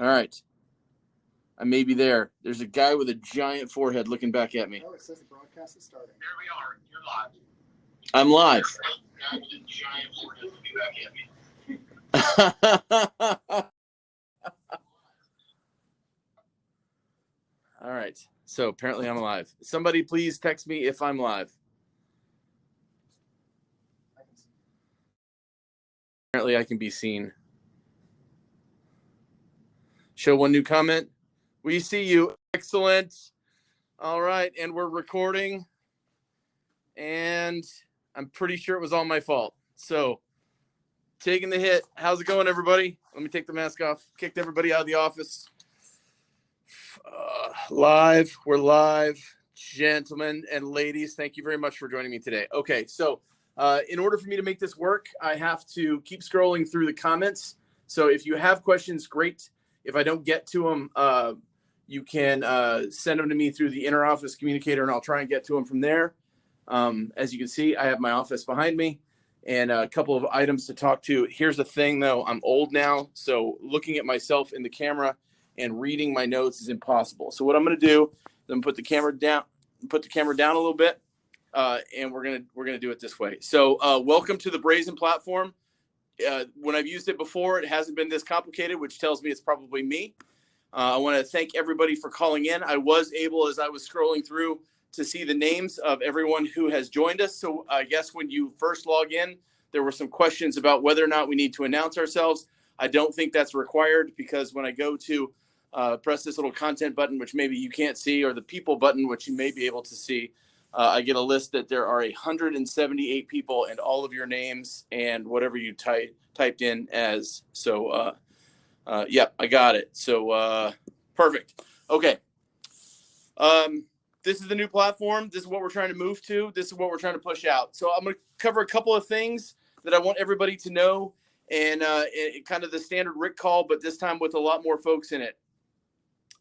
All right. I may be there. There's a guy with a giant forehead looking back at me. Oh, it says the broadcast is starting. There we are. You're live. I'm live. Guy with a giant forehead looking back at me. All right. So apparently I'm live. Somebody please text me if I'm live. Apparently I can be seen. Show one new comment. We see you. Excellent. All right. And we're recording. And I'm pretty sure it was all my fault. So taking the hit. How's it going, everybody? Let me take the mask off. Kicked everybody out of the office. Live. We're live. Gentlemen and ladies, thank you very much for joining me today. Okay, so in order for me to make this work, I have to keep scrolling through the comments. So if you have questions, great. If I don't get to them, you can send them to me through the inter-office communicator, and I'll try and get to them from there. As you can see, I have my office behind me and a couple of items to talk to. Here's the thing, though. I'm old now, so looking at myself in the camera and reading my notes is impossible. So what I'm going to do is I'm going to put the camera down a little bit, and we're gonna do it this way. So welcome to the Brazen platform. When I've used it before, it hasn't been this complicated, which tells me it's probably me. I want to thank everybody for calling in. I was able, as I was scrolling through, to see the names of everyone who has joined us. So I guess when you first log in, there were some questions about whether or not we need to announce ourselves. I don't think that's required, because when I go to press this little content button, which maybe you can't see, or the people button, which you may be able to see, I get a list that there are 178 people and all of your names and whatever you typed in as. So, yeah, I got it. So, perfect. Okay. This is the new platform. This is what we're trying to move to. This is what we're trying to push out. So I'm going to cover a couple of things that I want everybody to know, and kind of the standard Rick call, but this time with a lot more folks in it.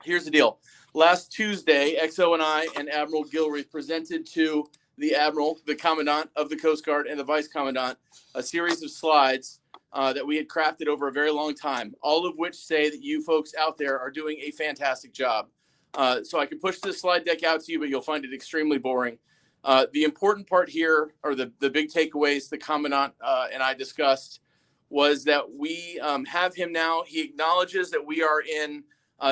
Here's the deal. Last Tuesday, XO and I and Admiral Gilreath presented to the Admiral, the Commandant of the Coast Guard, and the Vice Commandant a series of slides that we had crafted over a very long time, all of which say that you folks out there are doing a fantastic job. So I can push this slide deck out to you, but you'll find it extremely boring. The important part here, or the big takeaways the Commandant and I discussed, was that we have him now. He acknowledges that we are in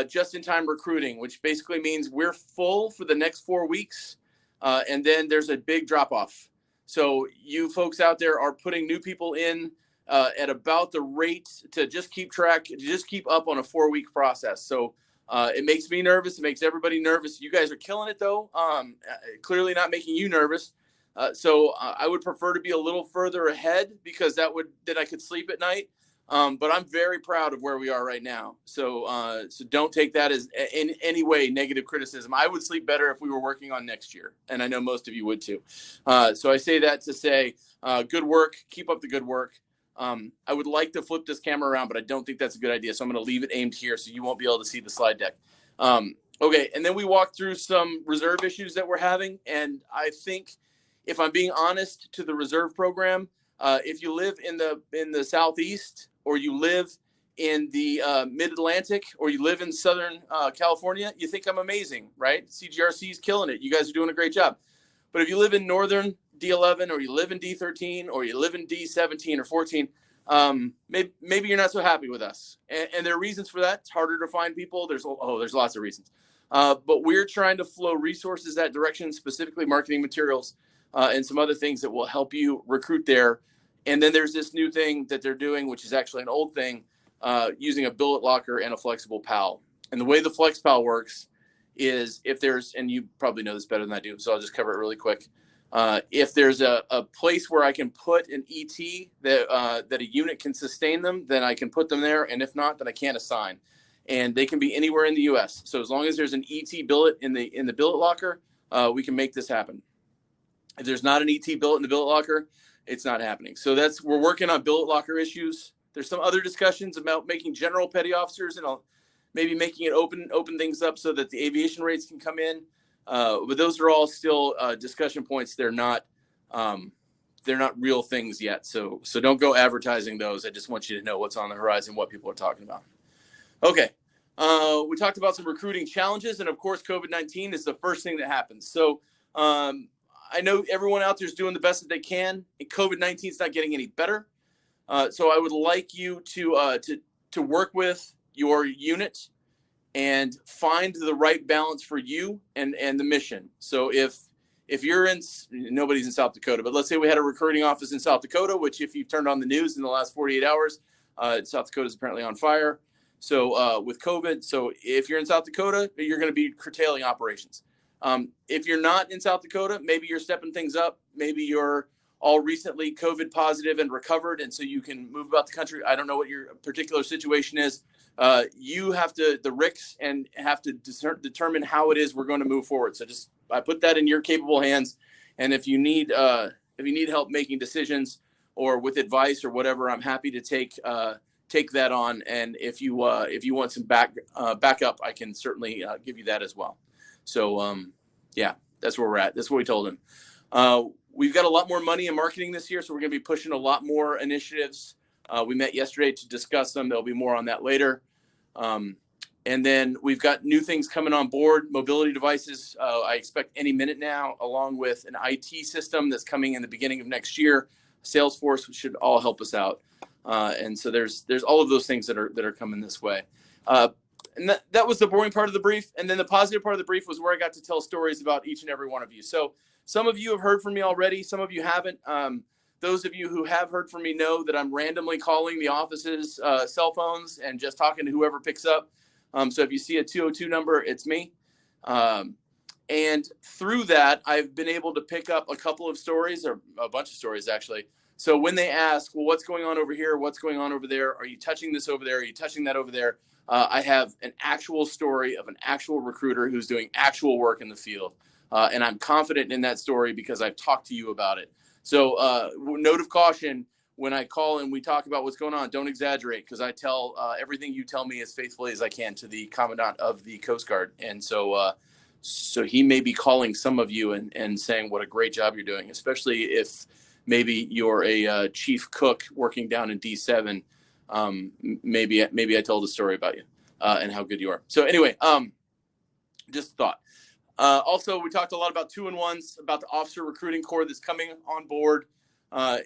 just-in-time recruiting, which basically means we're full for the next 4 weeks, and then there's a big drop-off. So you folks out there are putting new people in at about the rate to just keep track, just keep up on a 4-week process. So it makes me nervous. It makes everybody nervous. You guys are killing it, though. Clearly not making you nervous. So I would prefer to be a little further ahead, because then I could sleep at night. But I'm very proud of where we are right now. So don't take that as in any way negative criticism. I would sleep better if we were working on next year, and I know most of you would too. So I say that to say good work. Keep up the good work. I would like to flip this camera around, but I don't think that's a good idea. So I'm going to leave it aimed here so you won't be able to see the slide deck. Okay, and then we walked through some reserve issues that we're having, and I think, if I'm being honest, to the reserve program, if you live in the Southeast, or you live in the Mid-Atlantic, or you live in Southern California, you think I'm amazing, right? CGRC is killing it. You guys are doing a great job. But if you live in Northern D11, or you live in D13, or you live in D17 or 14, maybe you're not so happy with us. And there are reasons for that. It's harder to find people. There's lots of reasons. But we're trying to flow resources that direction, specifically marketing materials and some other things that will help you recruit there. And then there's this new thing that they're doing, which is actually an old thing, using a billet locker and a flexible PAL. And the way the Flex PAL works is, if there's, and you probably know this better than I do, so I'll just cover it really quick. If there's a place where I can put an ET that a unit can sustain them, then I can put them there. And if not, then I can't assign. And they can be anywhere in the U.S. So as long as there's an ET billet in the billet locker, we can make this happen. If there's not an ET billet in the billet locker, it's not happening. So we're working on billet locker issues. There's some other discussions about making general petty officers, and maybe making it open things up so that the aviation rates can come in. But those are all still discussion points. They're not real things yet. So don't go advertising those. I just want you to know what's on the horizon, what people are talking about. Okay. We talked about some recruiting challenges, and of course, COVID-19 is the first thing that happens. So I know everyone out there is doing the best that they can, and COVID-19 is not getting any better. So I would like you to work with your unit and find the right balance for you and the mission. So if you're in, nobody's in South Dakota, but let's say we had a recruiting office in South Dakota, which if you've turned on the news in the last 48 hours, South Dakota is apparently on fire. So with COVID, so if you're in South Dakota, you're going to be curtailing operations. If you're not in South Dakota, maybe you're stepping things up. Maybe you're all recently COVID positive and recovered, and so you can move about the country. I don't know what your particular situation is. You have to, the RICs, and have to determine how it is we're going to move forward. So just, I put that in your capable hands. And if you need help making decisions or with advice or whatever, I'm happy to take that on. And if you want some backup, I can certainly give you that as well. So yeah, that's where we're at. That's what we told him. We've got a lot more money in marketing this year, so we're going to be pushing a lot more initiatives. We met yesterday to discuss them. There'll be more on that later. And then we've got new things coming on board, mobility devices. I expect any minute now, along with an IT system that's coming in the beginning of next year. Salesforce should all help us out. And so there's all of those things that are coming this way. And that was the boring part of the brief. And then the positive part of the brief was where I got to tell stories about each and every one of you. So some of you have heard from me already. Some of you haven't. Those of you who have heard from me know that I'm randomly calling the office's cell phones and just talking to whoever picks up. So if you see a 202 number, it's me. And through that, I've been able to pick up a couple of stories, or a bunch of stories, actually. So when they ask, well, what's going on over here? What's going on over there? Are you touching this over there? Are you touching that over there? I have an actual story of an actual recruiter who's doing actual work in the field. And I'm confident in that story because I've talked to you about it. So note of caution, when I call and we talk about what's going on, don't exaggerate, because I tell everything you tell me as faithfully as I can to the commandant of the Coast Guard. And so he may be calling some of you and saying what a great job you're doing, especially if maybe you're a chief cook working down in D7. Maybe I told a story about you and how good you are. So anyway, just a thought. Also, we talked a lot about 2-in-1s, about the officer recruiting corps that's coming on board.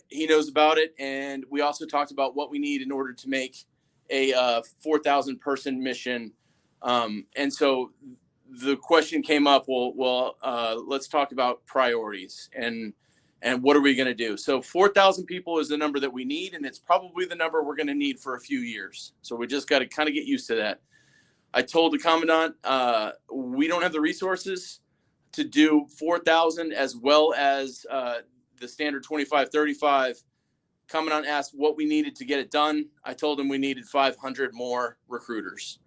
He knows about it. And we also talked about what we need in order to make a 4,000 person mission. And so the question came up, well, let's talk about priorities and what are we going to do? So 4,000 people is the number that we need, and it's probably the number we're going to need for a few years. So we just got to kind of get used to that. I told the commandant, we don't have the resources to do 4,000 as well as the standard 25-35. Commandant asked what we needed to get it done. I told him we needed 500 more recruiters.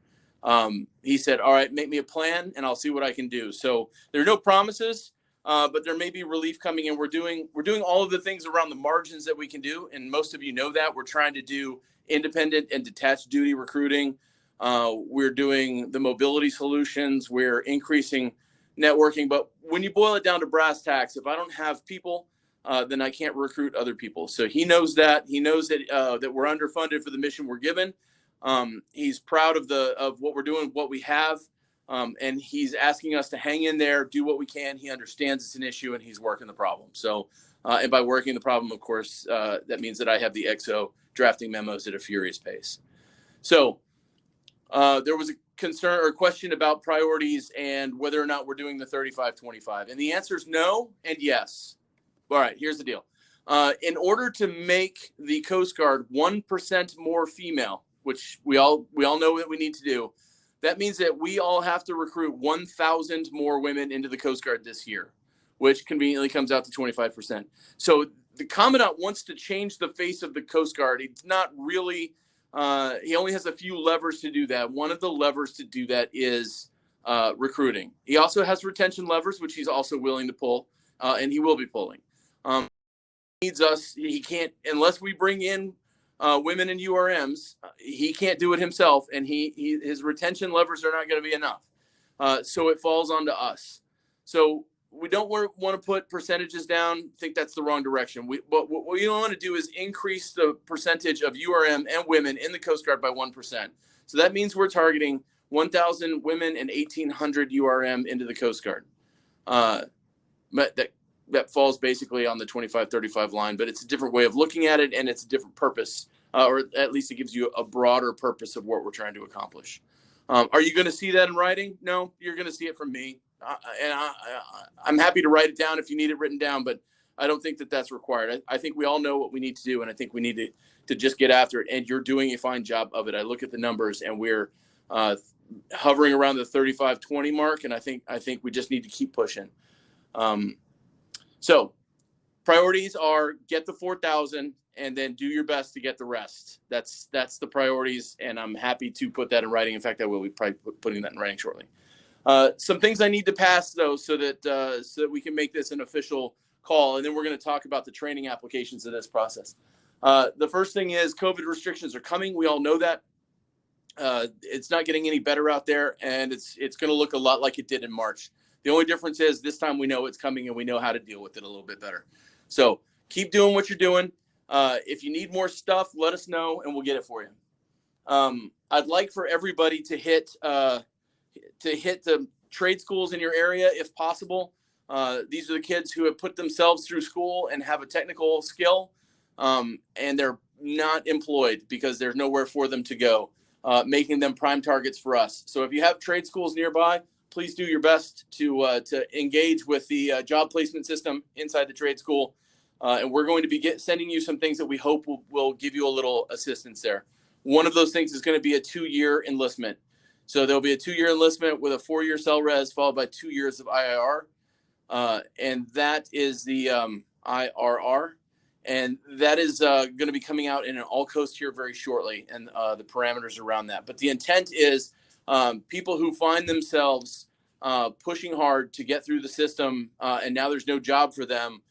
He said, all right, make me a plan and I'll see what I can do. So there are no promises, but there may be relief coming in. We're doing all of the things around the margins that we can do. And most of you know that. We're trying to do independent and detached duty recruiting. We're doing the mobility solutions. We're increasing networking. But when you boil it down to brass tacks, if I don't have people, then I can't recruit other people. So he knows that. He knows that that we're underfunded for the mission we're given. He's proud of what we're doing, what we have, and he's asking us to hang in there, do what we can. He understands it's an issue, and he's working the problem. So, and by working the problem, of course, that means that I have the XO drafting memos at a furious pace. So there was a concern or question about priorities and whether or not we're doing the 35-25. And the answer is no and yes. All right, here's the deal. In order to make the Coast Guard 1% more female, which we all know that we need to do, that means that we all have to recruit 1,000 more women into the Coast Guard this year, which conveniently comes out to 25%. So the commandant wants to change the face of the Coast Guard. It's not really, he only has a few levers to do that. One of the levers to do that is recruiting. He also has retention levers, which he's also willing to pull, and he will be pulling. Needs us. He can't, unless we bring in women in URMs, he can't do it himself, and his retention levers are not going to be enough. So it falls onto us. So we don't want to put percentages down. Think that's the wrong direction. But what we want to do is increase the percentage of URM and women in the Coast Guard by 1%. So that means we're targeting 1,000 women and 1,800 URM into the Coast Guard. That falls basically on the 25-35 line, but it's a different way of looking at it, and it's a different purpose, or at least it gives you a broader purpose of what we're trying to accomplish. Are you going to see that in writing? No, you're going to see it from me, I'm happy to write it down if you need it written down, but I don't think that that's required. I think we all know what we need to do, and I think we need to just get after it, and you're doing a fine job of it. I look at the numbers, and we're hovering around the 35-20 mark, and I think we just need to keep pushing. So priorities are get the 4,000 and then do your best to get the rest. That's the priorities, and I'm happy to put that in writing. In fact, I will be probably putting that in writing shortly. Some things I need to pass, though, so that we can make this an official call, and then we're going to talk about the training applications of this process. The first thing is COVID restrictions are coming. We all know that. It's not getting any better out there, and it's going to look a lot like it did in March. The only difference is this time we know it's coming and we know how to deal with it a little bit better. So keep doing what you're doing. If you need more stuff, let us know and we'll get it for you. I'd like for everybody to hit the trade schools in your area if possible. These are the kids who have put themselves through school and have a technical skill, and they're not employed because there's nowhere for them to go, making them prime targets for us. So if you have trade schools nearby, please do your best to engage with the job placement system inside the trade school. And we're going to be sending you some things that we hope will give you a little assistance there. One of those things is going to be a 2-year enlistment. So there'll be a 2-year enlistment with a 4-year cell res followed by 2 years of IIR. And that is the IRR. And that is going to be coming out in an all coast here very shortly, and the parameters around that. But the intent is people who find themselves pushing hard to get through the system, and now there's no job for them.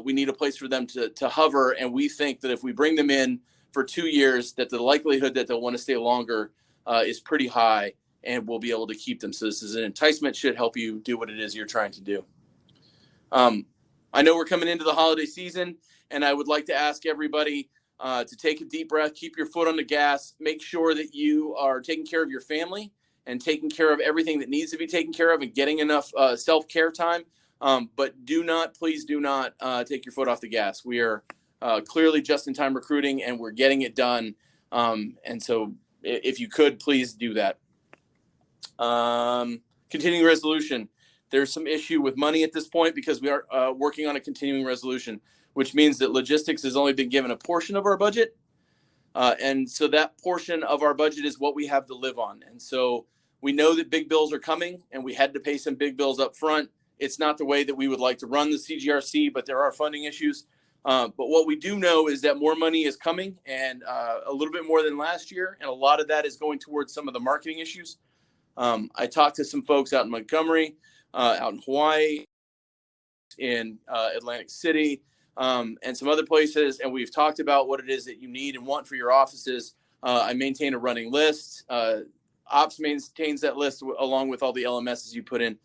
We need a place for them to hover, and we think that if we bring them in for 2 years, that the likelihood that they'll want to stay longer is pretty high, and we'll be able to keep them. So this is an enticement, should help you do what it is you're trying to do. I know we're coming into the holiday season, and I would like to ask everybody to take a deep breath, keep your foot on the gas, make sure that you are taking care of your family and taking care of everything that needs to be taken care of and getting enough self-care time. But please do not take your foot off the gas. We are clearly just-in-time recruiting, and we're getting it done. And so if you could, please do that. Continuing resolution. There's some issue with money at this point because we are working on a continuing resolution, which means that logistics has only been given a portion of our budget. And so that portion of our budget is what we have to live on. And so we know that big bills are coming, and we had to pay some big bills up front. It's not the way that we would like to run the CGRC, but there are funding issues. But what we do know is that more money is coming, and a little bit more than last year. And a lot of that is going towards some of the marketing issues. I talked to some folks out in Montgomery, out in Hawaii, in Atlantic City, and some other places. And we've talked about what it is that you need and want for your offices. I maintain a running list. Ops maintains that list along with all the LMSs you put in.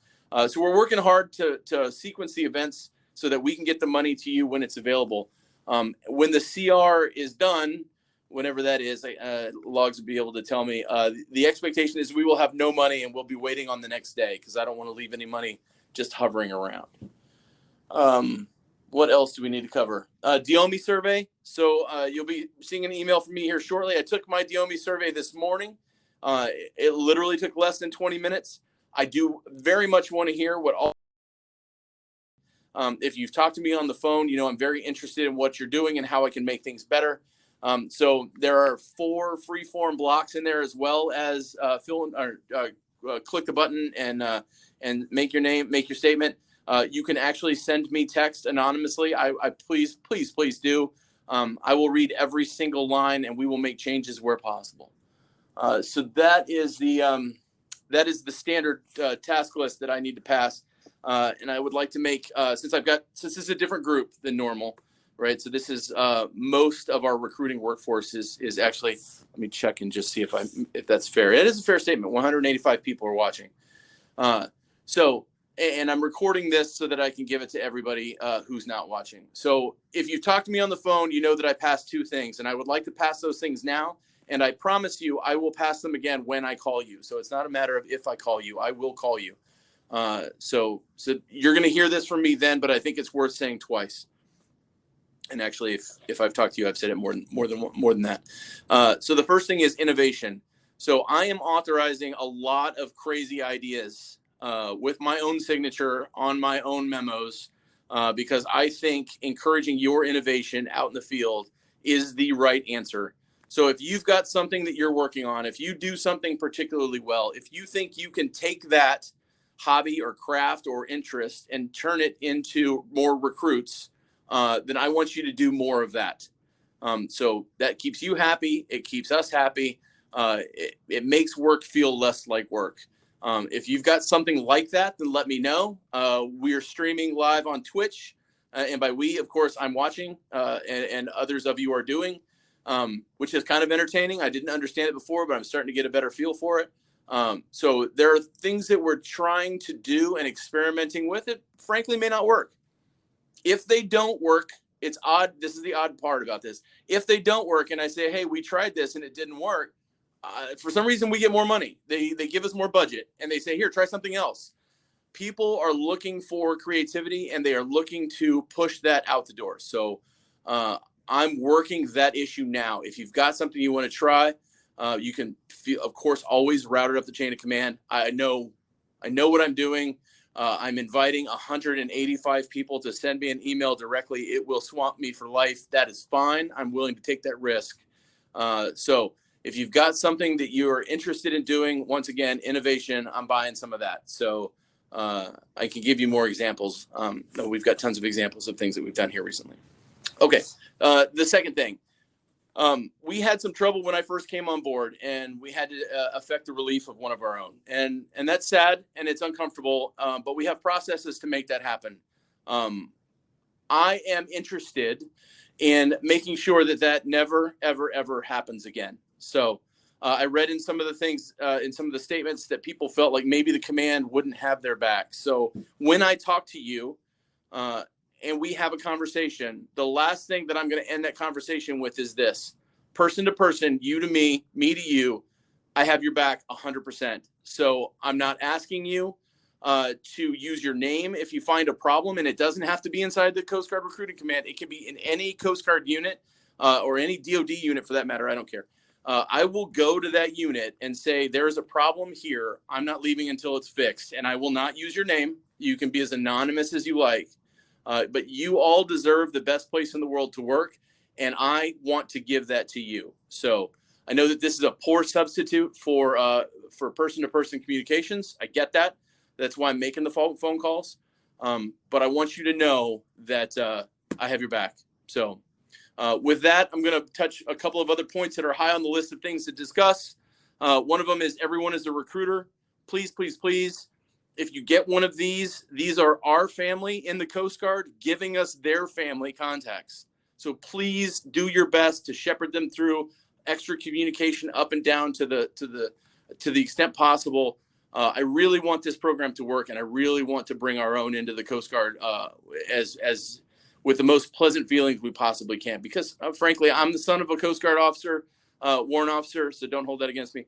So we're working hard to sequence the events so that we can get the money to you when it's available. When the CR is done, whenever that is, Logs will be able to tell me. The expectation is we will have no money and we'll be waiting on the next day because I don't want to leave any money just hovering around. What else do we need to cover? Diomi survey. So you'll be seeing an email from me here shortly. I took my Diomi survey this morning. It literally took less than 20 minutes. I do very much want to hear what all. If you've talked to me on the phone, you know I'm very interested in what you're doing and how I can make things better. So there are 4 free-form blocks in there, as well as click the button and make your statement. You can actually send me text anonymously. I please do. I will read every single line, and we will make changes where possible. So that is the standard task list that I need to pass. And I would like to make, since this is a different group than normal, right? So this is most of our recruiting workforce is actually, let me check and just see if that's fair. It is a fair statement. 185 people are watching. And I'm recording this so that I can give it to everybody who's not watching. So if you've talked to me on the phone, you know that I passed 2 things, and I would like to pass those things now And I promise you, I will pass them again when I call you. So it's not a matter of if I call you, I will call you. So you're going to hear this from me then, but I think it's worth saying twice. And actually, if I've talked to you, I've said it more than that. So the first thing is innovation. So I am authorizing a lot of crazy ideas with my own signature on my own memos because I think encouraging your innovation out in the field is the right answer. So if you've got something that you're working on, if you do something particularly well, if you think you can take that hobby or craft or interest and turn it into more recruits, then I want you to do more of that. So that keeps you happy. It keeps us happy. It makes work feel less like work. If you've got something like that, then let me know. We are streaming live on Twitch. And by we, of course, I'm watching and others of you are doing, which is kind of entertaining. I didn't understand it before, but I'm starting to get a better feel for it. So there are things that we're trying to do and experimenting with. It frankly may not work. If they don't work, it's odd. This is the odd part about this. If they don't work and I say, hey, we tried this and it didn't work, for some reason we get more money. They give us more budget and they say, here, try something else. People are looking for creativity and they are looking to push that out the door. So I'm working that issue now. If you've got something you want to try, you can, of course, always route it up the chain of command. I know what I'm doing. I'm inviting 185 people to send me an email directly. It will swamp me for life. That is fine. I'm willing to take that risk. So if you've got something that you're interested in doing, once again, innovation, I'm buying some of that. So I can give you more examples. We've got tons of examples of things that we've done here recently. Okay. The second thing. We had some trouble when I first came on board, and we had to affect the relief of one of our own, and that's sad and it's uncomfortable. But we have processes to make that happen. I am interested in making sure that never, ever, ever happens again. So I read in some of the things, in some of the statements that people felt like maybe the command wouldn't have their back. So when I talk to you, and we have a conversation, the last thing that I'm going to end that conversation with is this: person to person, you to me to you, I have your back 100%. So I'm not asking you to use your name if you find a problem, and it doesn't have to be inside the Coast Guard Recruiting Command. It can be in any Coast Guard unit or any DOD unit for that matter. I don't care. I will go to that unit and say, there's a problem here. I'm not leaving until it's fixed, and I will not use your name. You can be as anonymous as you like. But you all deserve the best place in the world to work, and I want to give that to you. So I know that this is a poor substitute for person-to-person communications. I get that. That's why I'm making the phone calls. But I want you to know that I have your back. So with that, I'm going to touch a couple of other points that are high on the list of things to discuss. One of them is everyone is a recruiter. Please, please, please. If you get one of these are our family in the Coast Guard giving us their family contacts. So please do your best to shepherd them through extra communication up and down to the extent possible. I really want this program to work, and I really want to bring our own into the Coast Guard as with the most pleasant feelings we possibly can. Because frankly, I'm the son of a Coast Guard officer, warrant officer, so don't hold that against me.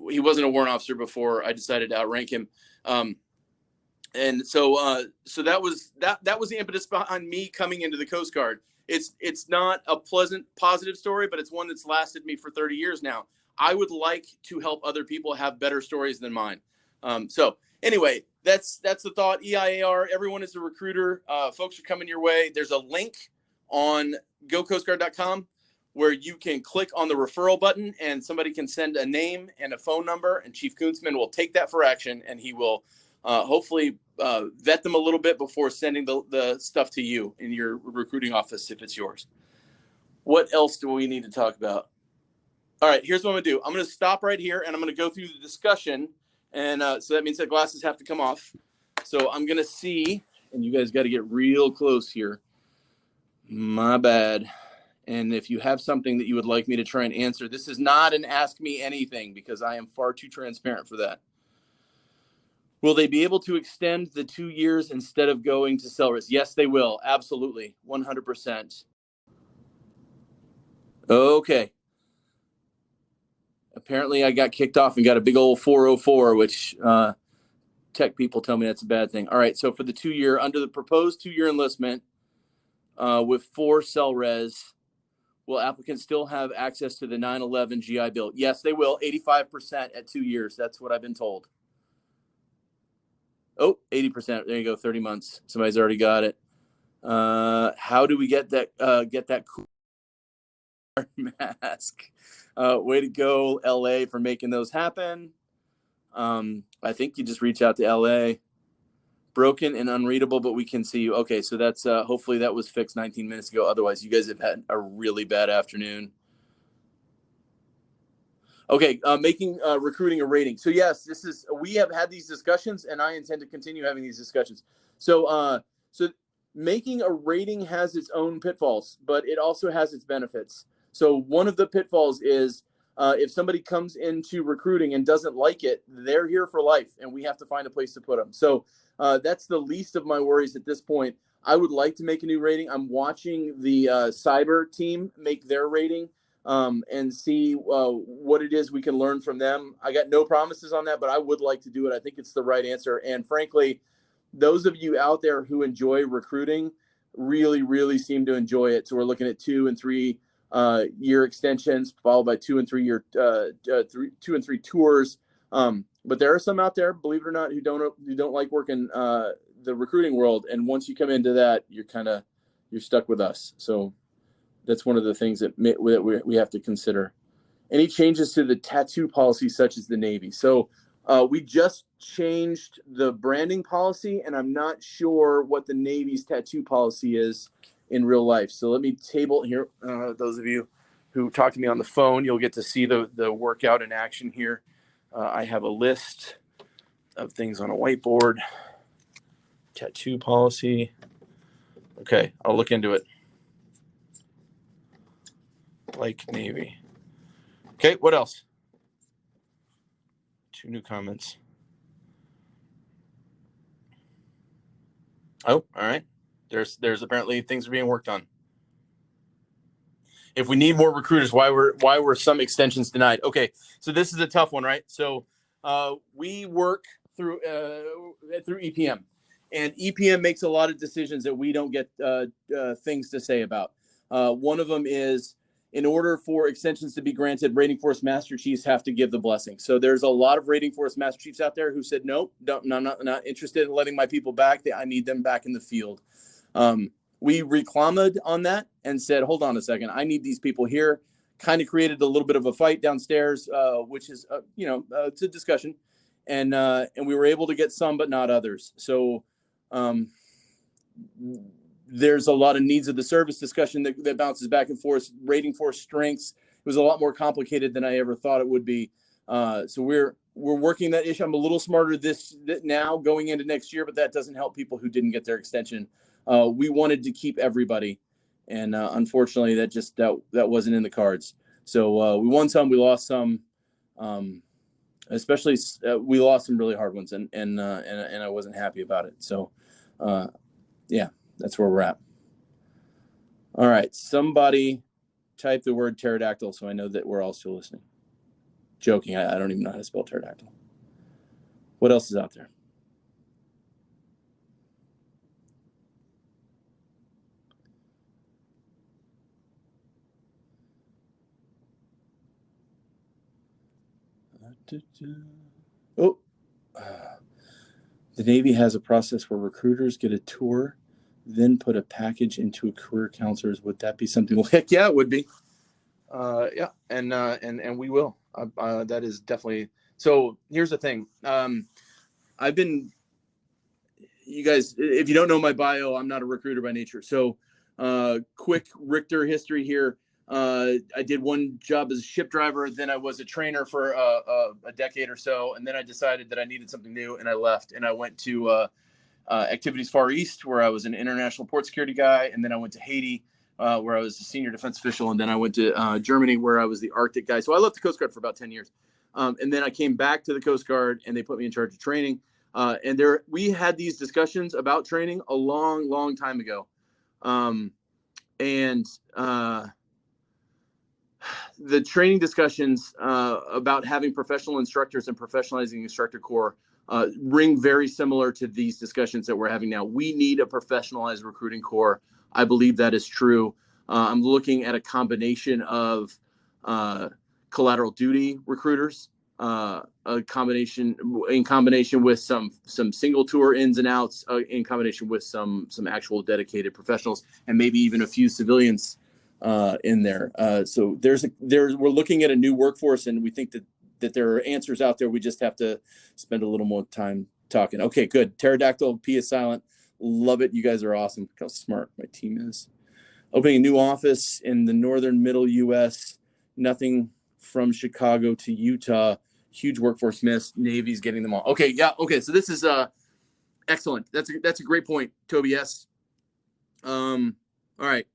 He wasn't a warrant officer before I decided to outrank him. And so that was the impetus behind me coming into the Coast Guard. It's not a pleasant, positive story, but it's one that's lasted me for 30 years now. I would like to help other people have better stories than mine. So anyway, that's the thought. EIAR, everyone is a recruiter. Folks are coming your way. There's a link on gocoastguard.com where you can click on the referral button and somebody can send a name and a phone number, and Chief Kuntzman will take that for action, and he will hopefully vet them a little bit before sending the stuff to you in your recruiting office if it's yours. What else do we need to talk about? All right, here's what I'm going to do. I'm going to stop right here, and I'm going to go through the discussion, and so that means that glasses have to come off. So I'm going to see, and you guys got to get real close here. My bad. And if you have something that you would like me to try and answer, this is not an ask me anything because I am far too transparent for that. Will they be able to extend the 2 years instead of going to cell risk? Yes, they will. Absolutely. 100%. Okay. Apparently I got kicked off and got a big old 404, which tech people tell me that's a bad thing. All right. So for the 2-year, under the proposed 2-year enlistment with 4 cell res, will applicants still have access to the 9/11 GI Bill? Yes, they will. 85% at 2 years. That's what I've been told. Oh, 80%. There you go. 30 months. Somebody's already got it. How do we get that cool mask? Way to go, LA, for making those happen. I think you just reach out to LA. Broken and unreadable, but we can see you. Okay, so that's hopefully that was fixed 19 minutes ago. Otherwise, you guys have had a really bad afternoon. Okay, making recruiting a rating. So yes, we have had these discussions, and I intend to continue having these discussions. So making a rating has its own pitfalls, but it also has its benefits. So one of the pitfalls is if somebody comes into recruiting and doesn't like it, they're here for life, and we have to find a place to put them. So that's the least of my worries at this point. I would like to make a new rating. I'm watching the cyber team make their rating and see what it is we can learn from them. I got no promises on that, but I would like to do it. I think it's the right answer. And frankly, those of you out there who enjoy recruiting really, really seem to enjoy it. So we're looking at 2 and 3 year extensions, followed by 2 and 3 year 2 and 3 tours. But there are some out there, believe it or not, who don't like working the recruiting world. And once you come into that, you're stuck with us. So that's one of the things that we have to consider. Any changes to the tattoo policy, such as the Navy? So we just changed the branding policy, and I'm not sure what the Navy's tattoo policy is in real life. So let me table here. Those of you who talk to me on the phone, you'll get to see the workout in action here. I have a list of things on a whiteboard. Tattoo policy. Okay, I'll look into it. Like Navy. Okay, what else? 2 new comments. Oh, all right. There's apparently things are being worked on. If we need more recruiters, why were some extensions denied? Okay, so this is a tough one, right? So we work through EPM, and EPM makes a lot of decisions that we don't get things to say about. One of them is, in order for extensions to be granted, Rating Force Master Chiefs have to give the blessing. So there's a lot of Rating Force Master Chiefs out there who said, nope, I'm not interested in letting my people back. I need them back in the field. We reclamated on that and said, hold on a second, I need these people here. Kind of created a little bit of a fight downstairs, which is, it's a discussion. And we were able to get some, but not others. So there's a lot of needs of the service discussion that bounces back and forth. Rating Force strengths, it was a lot more complicated than I ever thought it would be. So we're working that issue. I'm a little smarter now going into next year, but that doesn't help people who didn't get their extension. We wanted to keep everybody, and unfortunately, that wasn't in the cards. So we won some, we lost some. Especially we lost some really hard ones, and I wasn't happy about it. So yeah, that's where we're at. All right, somebody type the word pterodactyl so I know that we're all still listening. Joking, I don't even know how to spell pterodactyl. What else is out there? Oh, the Navy has a process where recruiters get a tour, then put a package into a career counselor's. Would that be something? Well, heck yeah, it would be. Yeah, and we will. That is definitely. So here's the thing. You guys, if you don't know my bio, I'm not a recruiter by nature. So quick Richter history here. I did one job as a ship driver. Then I was a trainer for a decade or so. And then I decided that I needed something new, and I left. And I went to Activities Far East, where I was an international port security guy. And then I went to Haiti, where I was a senior defense official. And then I went to Germany, where I was the Arctic guy. So I left the Coast Guard for about 10 years. And then I came back to the Coast Guard, and they put me in charge of training. And we had these discussions about training a long, long time ago. the training discussions about having professional instructors and professionalizing instructor corps ring very similar to these discussions that we're having now. We need a professionalized recruiting corps. I believe that is true. I'm looking at a combination of collateral duty recruiters, in combination with some single tour ins and outs, in combination with some actual dedicated professionals, and maybe even a few civilians in there. So we're looking at a new workforce, and we think that there are answers out there. We just have to spend a little more time talking. Okay, good. Pterodactyl P is silent. Love it. You guys are awesome. Look how smart my team is. Opening a new office in the northern middle U.S. Nothing from Chicago to Utah. Huge workforce miss. Navy's getting them all. Okay, yeah. Okay, so this is excellent. That's a great point, Toby. Yes. All right.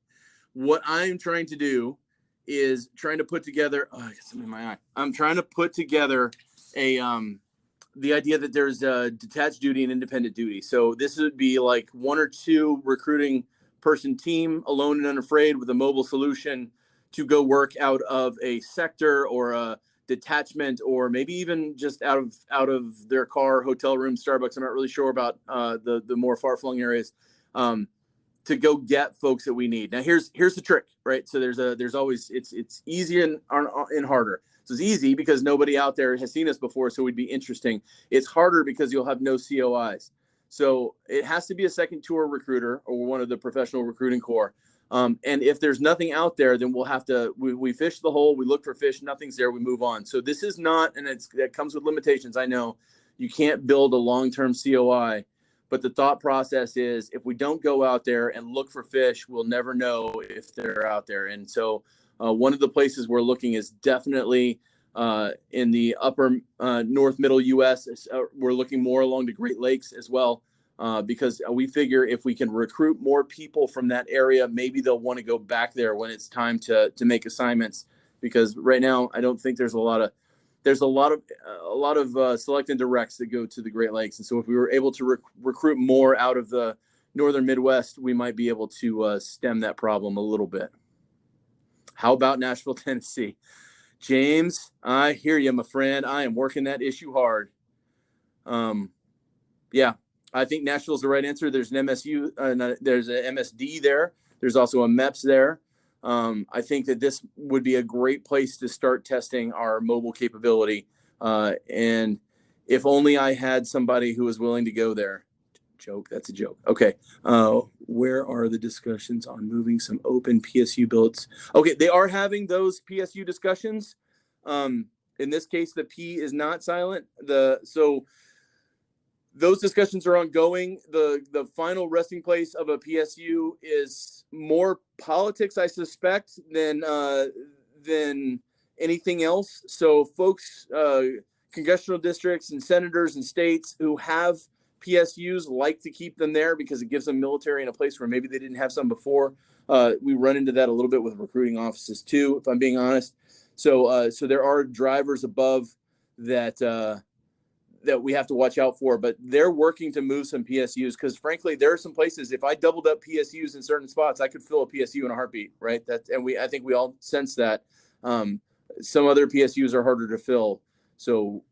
What I'm trying to do is trying to put together. Oh, I got something in my eye. I'm trying to put together the idea that there's a detached duty and independent duty. So this would be like 1 or 2 recruiting person team, alone and unafraid, with a mobile solution to go work out of a sector or a detachment, or maybe even just out of their car, hotel room, Starbucks. I'm not really sure about the more far-flung areas. To go get folks that we need. Now here's the trick, right? So there's always, it's easy and harder. So it's easy because nobody out there has seen us before, so it'd be interesting. It's harder because you'll have no COIs. So it has to be a second tour recruiter or one of the professional recruiting corps. And if there's nothing out there, then we'll have to, we fish the hole, we look for fish, nothing's there, we move on. So this is not, and that comes with limitations. I know you can't build a long-term COI. But the thought process is, if we don't go out there and look for fish, we'll never know if they're out there. And so one of the places we're looking is definitely in the upper north middle U.S. We're looking more along the Great Lakes as well, because we figure if we can recruit more people from that area, maybe they'll want to go back there when it's time to make assignments. Because right now, I don't think there's a lot of select and directs that go to the Great Lakes. And so if we were able to recruit more out of the northern Midwest, we might be able to stem that problem a little bit. How about Nashville, Tennessee? James, I hear you, my friend. I am working that issue hard. Yeah, I think Nashville's the right answer. There's an MSU, there's an MSD there. There's also a MEPS there. I think that this would be a great place to start testing our mobile capability. And if only I had somebody who was willing to go there. Joke, that's a joke. Okay. Where are the discussions on moving some open PSU builds? Okay, they are having those PSU discussions. In this case, the P is not silent. So those discussions are ongoing. The final resting place of a PSU is more politics, I suspect, than anything else. So folks, congressional districts and senators and states who have PSUs like to keep them there because it gives them military in a place where maybe they didn't have some before. We run into that a little bit with recruiting offices too, if I'm being honest. So there are drivers above that we have to watch out for, but they're working to move some PSUs because frankly, there are some places, if I doubled up PSUs in certain spots, I could fill a PSU in a heartbeat, right? I think we all sense that. Some other PSUs are harder to fill. So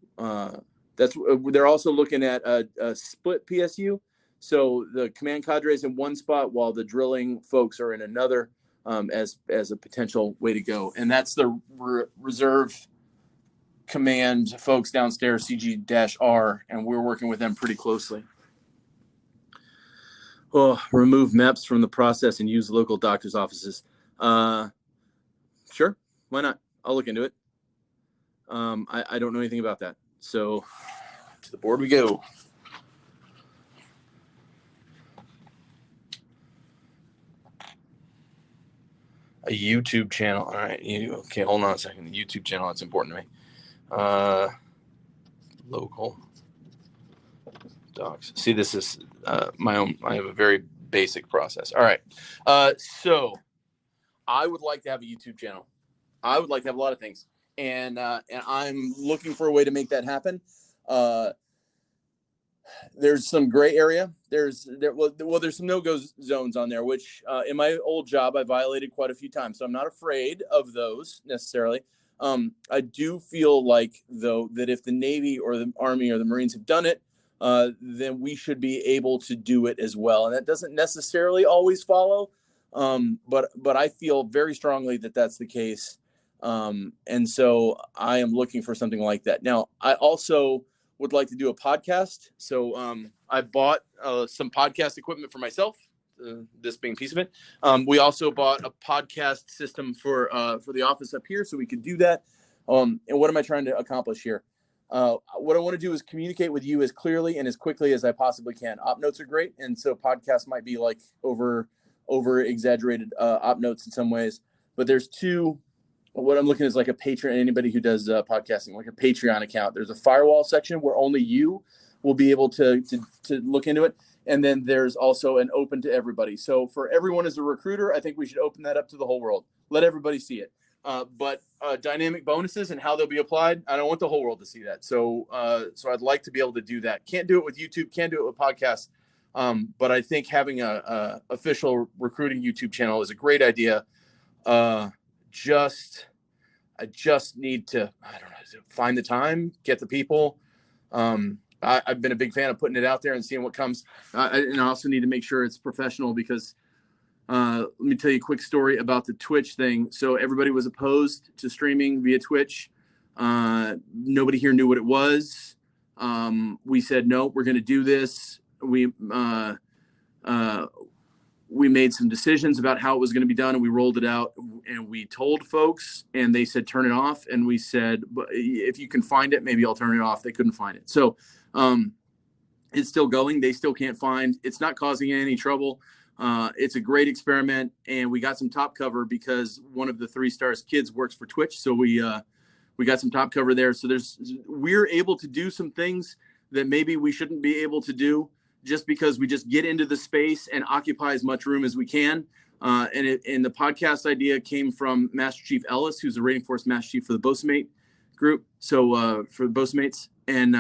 they're also looking at a split PSU. So the command cadre is in one spot while the drilling folks are in another, as a potential way to go. And that's the reserve command folks downstairs, CG-R, and we're working with them pretty closely. Remove MEPS from the process and use local doctors' offices. Sure, why not? I'll look into it. I don't know anything about that. So to the board we go. A YouTube channel. All right. Okay, hold on a second. The YouTube channel, that's important to me. Local docs. See, this is my own. I have a very basic process. All right. So I would like to have a YouTube channel. I would like to have a lot of things, and I'm looking for a way to make that happen. There's some gray area. There's some no-go zones on there, which in my old job I violated quite a few times. So I'm not afraid of those necessarily. I do feel like, though, that if the Navy or the Army or the Marines have done it, then we should be able to do it as well. And that doesn't necessarily always follow, but I feel very strongly that that's the case. And so I am looking for something like that. Now, I also would like to do a podcast. So I bought some podcast equipment for myself, this being a piece of it. We also bought a podcast system for the office up here so we could do that. And what am I trying to accomplish here? What I want to do is communicate with you as clearly and as quickly as I possibly can. Op notes are great. And so podcasts might be like over exaggerated op notes in some ways, but there's two. What I'm looking at is like a Patreon, anybody who does podcasting, like a Patreon account. There's a firewall section where only you will be able to look into it. And then there's also an open to everybody. So for everyone as a recruiter, I think we should open that up to the whole world. Let everybody see it. But dynamic bonuses and how they'll be applied, I don't want the whole world to see that. So I'd like to be able to do that. Can't do it with YouTube, can't do it with podcasts. But I think having a official recruiting YouTube channel is a great idea. I just need to, find the time, get the people. I've been a big fan of putting it out there and seeing what comes. And I also need to make sure it's professional because let me tell you a quick story about the Twitch thing. So everybody was opposed to streaming via Twitch. Nobody here knew what it was. We said, no, we're going to do this. We made some decisions about how it was going to be done, and we rolled it out, and we told folks, and they said, turn it off. And we said, if you can find it, maybe I'll turn it off. They couldn't find it. So it's still going. They still can't find. It's not causing any trouble. It's a great experiment, and we got some top cover because one of the 3 Stars kids works for Twitch. So we got some top cover there. So we're able to do some things that maybe we shouldn't be able to do, just because we just get into the space and occupy as much room as we can. And the podcast idea came from Master Chief Ellis, who's the Rating Force Master Chief for the Bosamate group. So for the Bosamates, and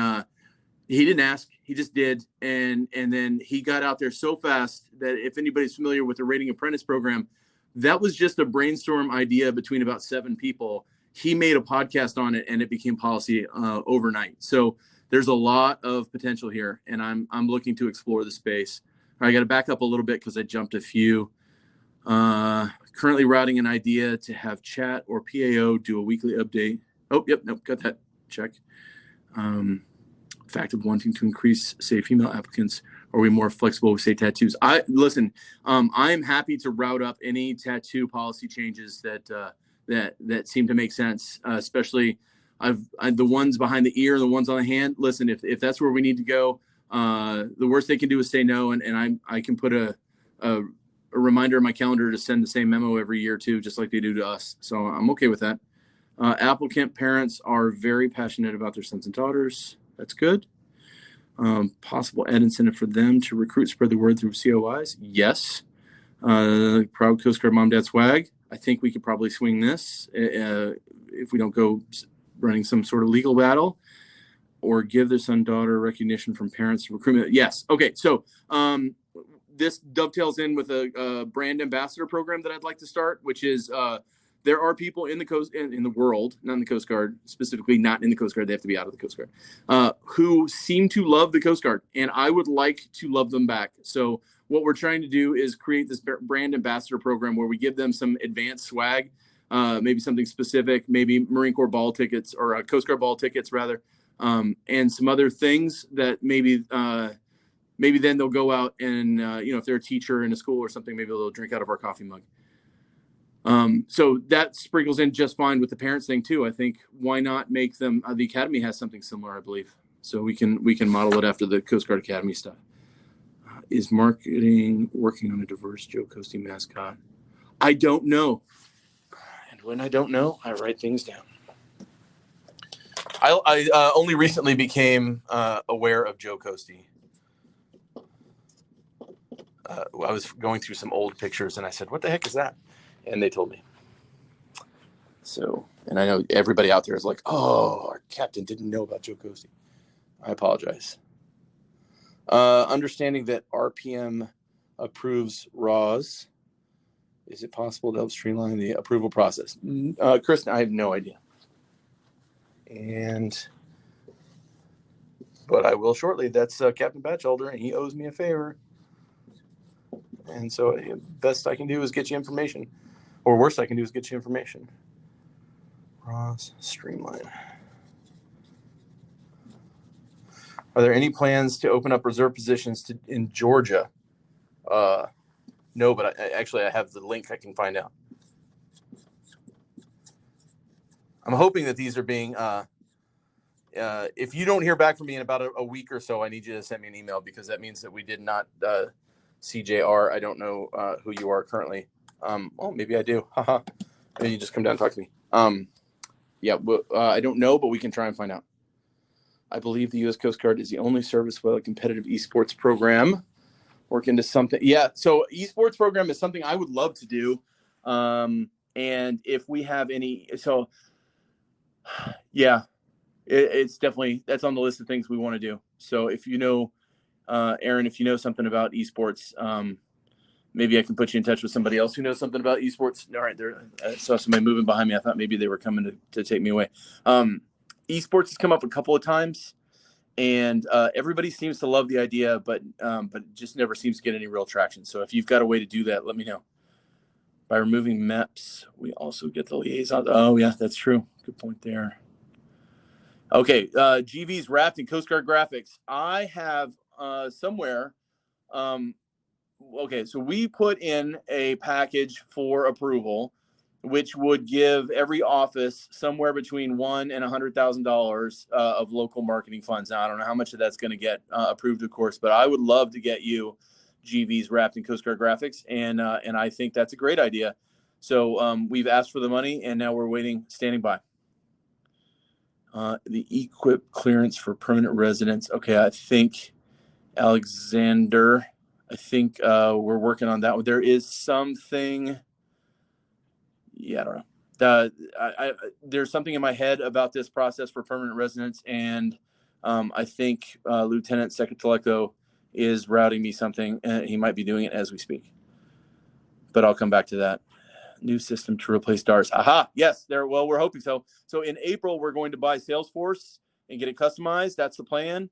he didn't ask, he just did. And then he got out there so fast that if anybody's familiar with the Rating Apprentice program, that was just a brainstorm idea between about 7 people. He made a podcast on it and it became policy overnight. So there's a lot of potential here, and I'm looking to explore the space. I got to back up a little bit because I jumped a few. Currently routing an idea to have chat or PAO do a weekly update. Oh, yep, nope, got that. Check. Fact of wanting to increase, say, female applicants. Are we more flexible with, say, tattoos? I'm happy to route up any tattoo policy changes that seem to make sense, especially. The ones behind the ear and the ones on the hand. Listen, if that's where we need to go, the worst they can do is say no. And I can put a reminder in my calendar to send the same memo every year too, just like they do to us. So I'm okay with that. Applicant parents are very passionate about their sons and daughters. That's good. Possible ad incentive for them to recruit, spread the word through COIs. Yes. Proud Coast Guard mom, dad swag. I think we could probably swing this if we don't go running some sort of legal battle, or give their son, daughter recognition from parents to recruitment. Yes. Okay. So this dovetails in with a brand ambassador program that I'd like to start, which is there are people in the world, not in the Coast Guard, specifically not in the Coast Guard, they have to be out of the Coast Guard, who seem to love the Coast Guard, and I would like to love them back. So what we're trying to do is create this brand ambassador program where we give them some advanced swag, maybe something specific, maybe Marine Corps ball tickets or Coast Guard ball tickets rather, and some other things that maybe then they'll go out and, if they're a teacher in a school or something, maybe they'll drink out of our coffee mug. So that sprinkles in just fine with the parents thing too. I think why not make them, the Academy has something similar, I believe. So we can model it after the Coast Guard Academy stuff. Is marketing working on a diverse Joe Coastie mascot? I don't know. And when I don't know, I write things down. I only recently became aware of Joe Coastie. I was going through some old pictures and I said, what the heck is that? And they told me. So, and I know everybody out there is like, oh, our captain didn't know about Joe Coastie. I apologize. Understanding that RPM approves RAWs, is it possible to help streamline the approval process? Kristen, I have no idea. But I will shortly. That's Captain Batchelder, and he owes me a favor. And so best I can do is get you information. Or worst I can do is get you information. RAWs, streamline. Are there any plans to open up reserve positions in Georgia? No, but I have the link. I can find out. I'm hoping that these are being. If you don't hear back from me in about a week or so, I need you to send me an email because that means that we did not. CJR, I don't know who you are currently. Well, maybe I do. Haha. Maybe you just come down and talk to me. Yeah, I don't know, but we can try and find out. I believe the U.S. Coast Guard is the only service with a competitive esports program. Work into something. Yeah, so esports program is something I would love to do. And if we have any, so yeah, it's definitely, that's on the list of things we want to do. So if you know, Aaron, if you know something about esports, maybe I can put you in touch with somebody else who knows something about esports. All right, I saw somebody moving behind me. I thought maybe they were coming to take me away. Esports has come up a couple of times, and everybody seems to love the idea, but just never seems to get any real traction. So if you've got a way to do that, let me know. By removing MEPs, we also get the liaison. Oh, yeah, that's true. Good point there. Okay, GV's wrapped in Coast Guard graphics. I have somewhere. Okay, so we put in a package for approval, which would give every office somewhere between $100,000 and $100,000 of local marketing funds. Now, I don't know how much of that's going to get approved, of course, but I would love to get you GVs wrapped in Coast Guard graphics, and I think that's a great idea. So we've asked for the money, and now we're waiting, standing by. The equip clearance for permanent residents. Okay, I think Alexander. I think we're working on that one. There is something. Yeah, I don't know. There's something in my head about this process for permanent residents, and I think Lieutenant Secreteleco is routing me something. He might be doing it as we speak, but I'll come back to that. New system to replace DARS. Aha, yes, there. Well, we're hoping so. So in April, we're going to buy Salesforce and get it customized. That's the plan.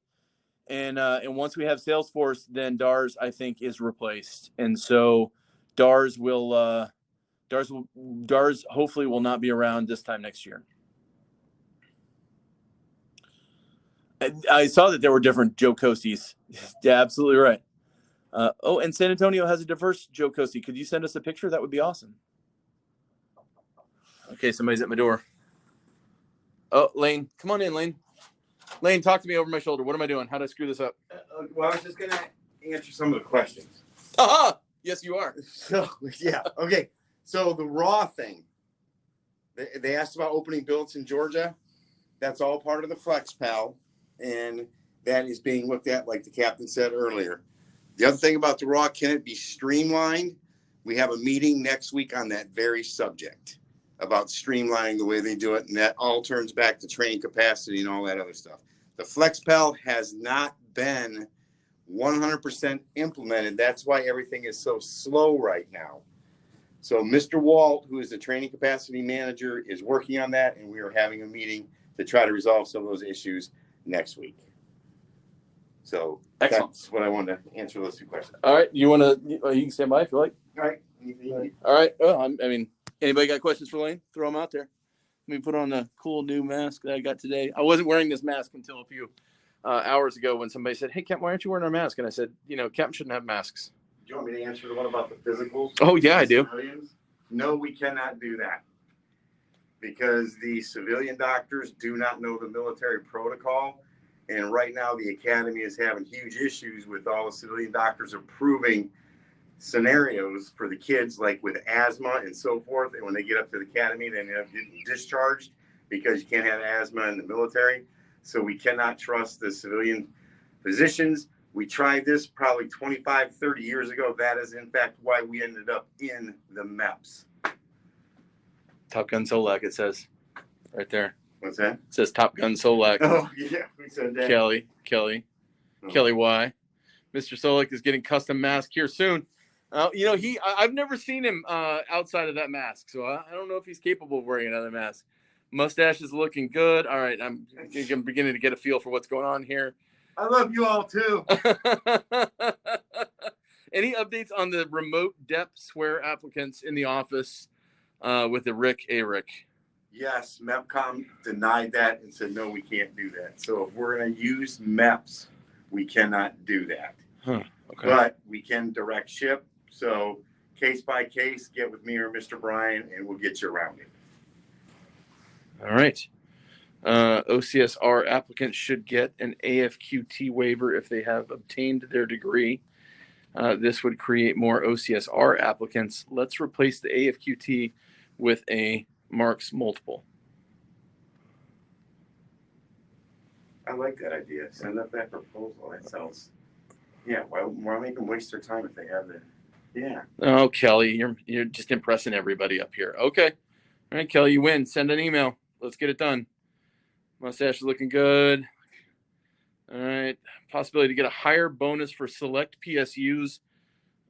And once we have Salesforce, then DARS, I think, is replaced. And so DARS hopefully will not be around this time next year. I saw that there were different Joe Costis. Yeah, absolutely right. And San Antonio has a diverse Joe Costi. Could you send us a picture? That would be awesome. Okay, somebody's at my door. Oh, Lane. Come on in, Lane. Lane, talk to me over my shoulder. What am I doing? How do I screw this up? Well, I was just going to answer some of the questions. Aha! Yes, you are. So, yeah. Okay. So the raw thing, they asked about opening billets in Georgia. That's all part of the FlexPal, and that is being looked at, like the captain said earlier. The other thing about the raw, can it be streamlined? We have a meeting next week on that very subject about streamlining the way they do it, and that all turns back to training capacity and all that other stuff. The FlexPal has not been 100% implemented. That's why everything is so slow right now. So Mr. Walt, who is the training capacity manager, is working on that, and we are having a meeting to try to resolve some of those issues next week. So excellent. That's what I wanted to answer those two questions. All right. You want to, you can stand by if you like. All right. All right. Well, I mean, anybody got questions for Lane? Throw them out there. Let me put on the cool new mask that I got today. I wasn't wearing this mask until a few hours ago when somebody said, "Hey, Captain, why aren't you wearing a mask?" And I said, Captain shouldn't have masks. Do you want me to answer the one about the physicals? Oh, yeah, I do. Civilians? No, we cannot do that because the civilian doctors do not know the military protocol. And right now, the academy is having huge issues with all the civilian doctors approving scenarios for the kids, like with asthma and so forth. And when they get up to the academy, they end up getting discharged because you can't have asthma in the military. So we cannot trust the civilian physicians. We tried this probably 25, 30 years ago. That is, in fact, why we ended up in the MEPS. Top Gun Solak, it says right there. What's that? It says Top Gun Solak. Oh, yeah, we said that. Kelly. Oh. Kelly Y. Mr. Solik is getting custom mask here soon. I've never seen him outside of that mask, so I don't know if he's capable of wearing another mask. Mustache is looking good. All right, I'm beginning to get a feel for what's going on here. I love you all too. Any updates on the remote DEP swear applicants in the office with the Rick A-Rick? Yes, MEPCOM denied that and said, no, we can't do that. So if we're going to use MEPs, we cannot do that. Huh. Okay. But we can direct ship. So case by case, get with me or Mr. Brian, and we'll get you around it. All right. OCSR applicants should get an AFQT waiver if they have obtained their degree. This would create more OCSR applicants. Let's replace the AFQT with a Marks multiple. I like that idea. Send up that proposal. That sounds, yeah, why make them waste their time if they have the, yeah. Oh, Kelly, you're just impressing everybody up here. Okay. All right, Kelly, you win. Send an email. Let's get it done. Mustache is looking good. All right. Possibility to get a higher bonus for select PSUs.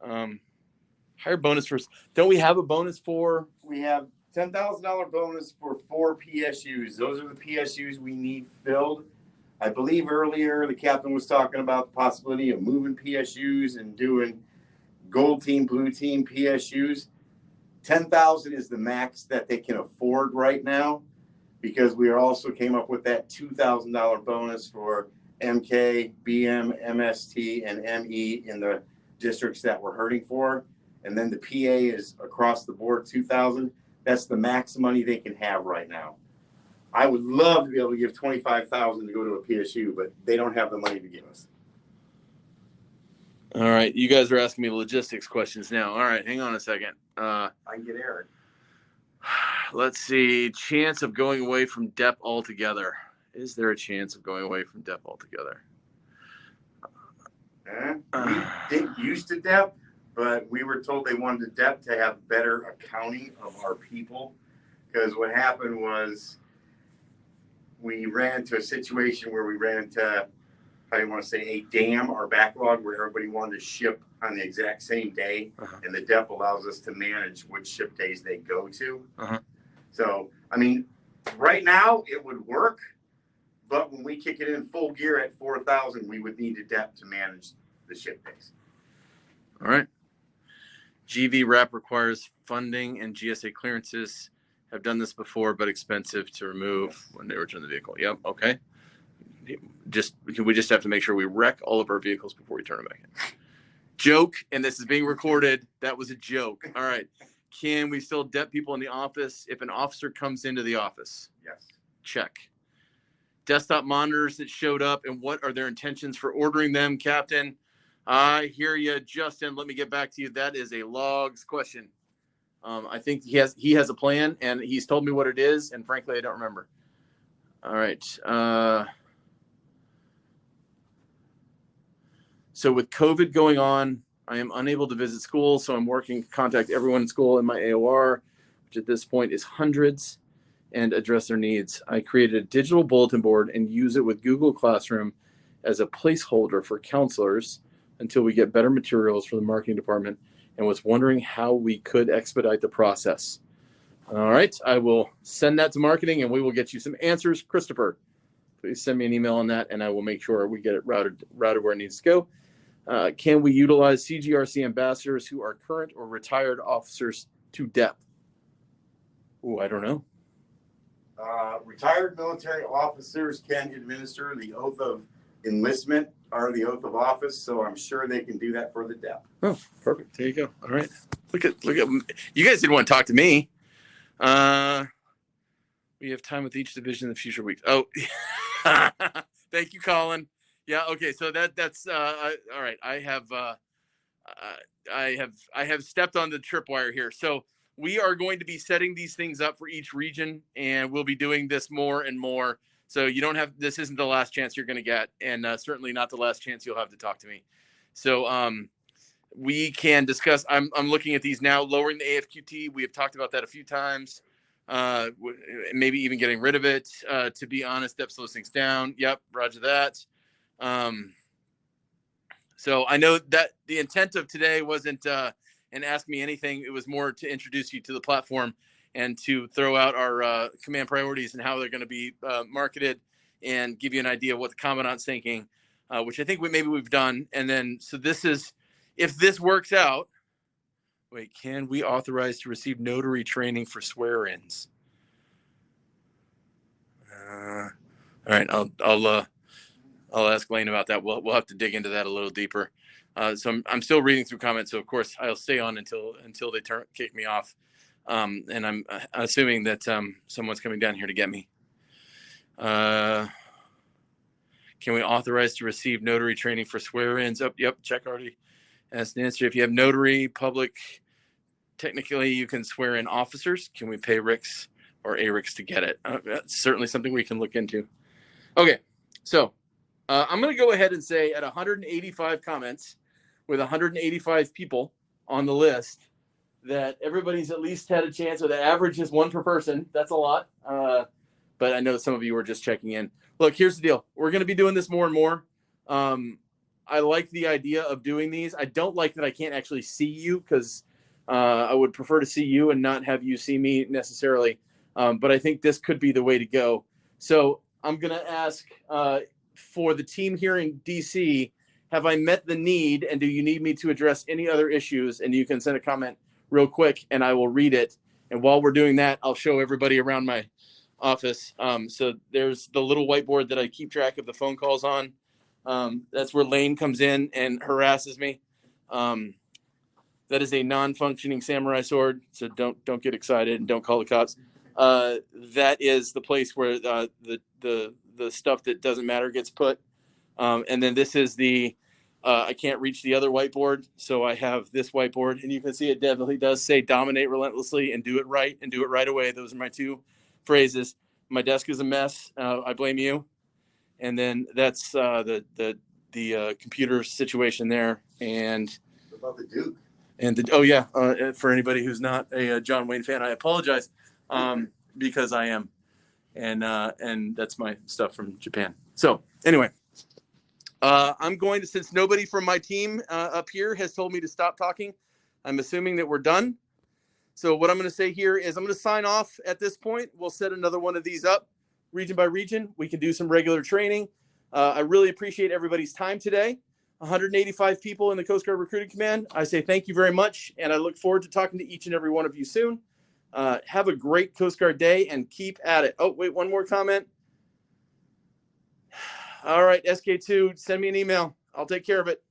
Higher bonus for, don't we have a bonus for? We have $10,000 bonus for 4 PSUs. Those are the PSUs we need filled. I believe earlier the captain was talking about the possibility of moving PSUs and doing gold team, blue team PSUs. 10,000 is the max that they can afford right now, because we also came up with that $2,000 bonus for MK, BM, MST, and ME in the districts that we're hurting for. And then the PA is across the board 2,000. That's the max money they can have right now. I would love to be able to give 25,000 to go to a PSU, but they don't have the money to give us. All right, you guys are asking me logistics questions now. All right, hang on a second. I can get Eric. Let's see. Chance of going away from DEP altogether. Is there a chance of going away from DEP altogether? We didn't used to DEP, but we were told they wanted DEP to have better accounting of our people. Because what happened was we ran into a situation where we ran into, how do you want to say, a dam or backlog where everybody wanted to ship on the exact same day. And the DEP allows us to manage which ship days they go to. So, I mean, right now it would work, but when we kick it in full gear at 4,000, we would need a DEP to manage the ship days. All right. GV wrap requires funding and GSA clearances. Have done this before, but expensive to remove when they return the vehicle. Yep. Okay. We just have to make sure we wreck all of our vehicles before we turn them back in. Joke, and this is being recorded. That was a joke. All right. Can we still DEP people in the office if an officer comes into the office? Yes. Check. Desktop monitors that showed up, and what are their intentions for ordering them, Captain? I hear you, Justin. Let me get back to you. That is a logs question. I think he has a plan, and he's told me what it is, and frankly, I don't remember. All right. So with COVID going on, I am unable to visit school, so I'm working to contact everyone in school in my AOR, which at this point is hundreds, and address their needs. I created a digital bulletin board and use it with Google Classroom as a placeholder for counselors until we get better materials for the marketing department, and was wondering how we could expedite the process. All right, I will send that to marketing, and we will get you some answers. Christopher, please send me an email on that, and I will make sure we get it routed where it needs to go. Can we utilize CGRC ambassadors who are current or retired officers to DEP? Oh, I don't know. Retired military officers can administer the oath of enlistment or the oath of office, so I'm sure they can do that for the DEP. Oh, perfect. There you go. All right. Look at you guys didn't want to talk to me. We have time with each division in the future weeks. Oh, thank you, Colin. Yeah. Okay. So that's all right. I have stepped on the tripwire here. So we are going to be setting these things up for each region, and we'll be doing this more and more. So you don't have, this isn't the last chance you're going to get, and certainly not the last chance you'll have to talk to me. So we can discuss, I'm looking at these now, lowering the AFQT. We have talked about that a few times. Maybe even getting rid of it. To be honest, DEP slows things down. Yep, roger that. So I know that the intent of today wasn't and ask me anything. It was more to introduce you to the platform and to throw out our command priorities and how they're going to be marketed and give you an idea of what the commandant's thinking, which I think maybe we've done. And then, so this is, if this works out, wait, can we authorize to receive notary training for swear-ins? All right, I'll ask Lane about that. We'll have to dig into that a little deeper. So I'm still reading through comments. So of course I'll stay on until they kick me off. And I'm assuming that someone's coming down here to get me. Can we authorize to receive notary training for swear-ins? Oh, yep. Check already asked and answered. If you have notary public, technically you can swear in officers. Can we pay Ricks or ARICs to get it? That's certainly something we can look into. Okay. So I'm going to go ahead and say at 185 comments with 185 people on the list that everybody's at least had a chance, or the average is one per person. That's a lot. But I know some of you were just checking in. Look, here's the deal. We're going to be doing this more and more. I like the idea of doing these. I don't like that I can't actually see you, because I would prefer to see you and not have you see me necessarily. But I think this could be the way to go. So I'm going to ask for the team here in DC, have I met the need, and do you need me to address any other issues? And you can send a comment real quick and I will read it. And while we're doing that, I'll show everybody around my office. So there's the little whiteboard that I keep track of the phone calls on. That's where Lane comes in and harasses me. That is a non-functioning samurai sword, so don't get excited and don't call the cops. That is the place where the stuff that doesn't matter gets put. And then this is the I can't reach the other whiteboard, so I have this whiteboard, and you can see it definitely does say dominate relentlessly and do it right away. Those are my two phrases. My desk is a mess. I blame you. And then that's the computer situation there. And What about the Duke? And for anybody who's not a John Wayne fan, I apologize, because I am, and that's my stuff from Japan. So anyway, I'm going to, since nobody from my team up here has told me to stop talking, I'm assuming that we're done. So what I'm going to say here is I'm going to sign off at this point. We'll set another one of these up region by region. We can do some regular training. I really appreciate everybody's time today. 185 people in the Coast Guard Recruiting Command. I say thank you very much, and I look forward to talking to each and every one of you soon. Have a great Coast Guard day and keep at it. Oh, wait, one more comment. All right, SK2, send me an email. I'll take care of it.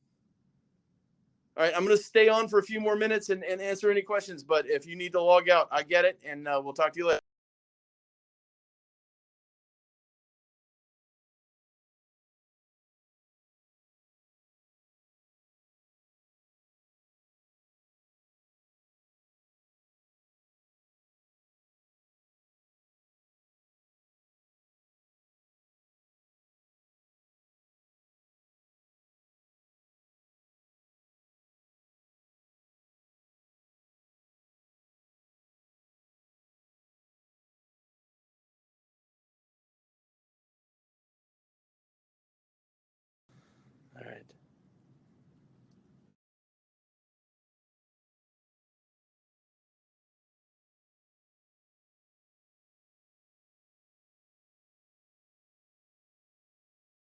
All right, I'm going to stay on for a few more minutes and answer any questions, but if you need to log out, I get it, and we'll talk to you later.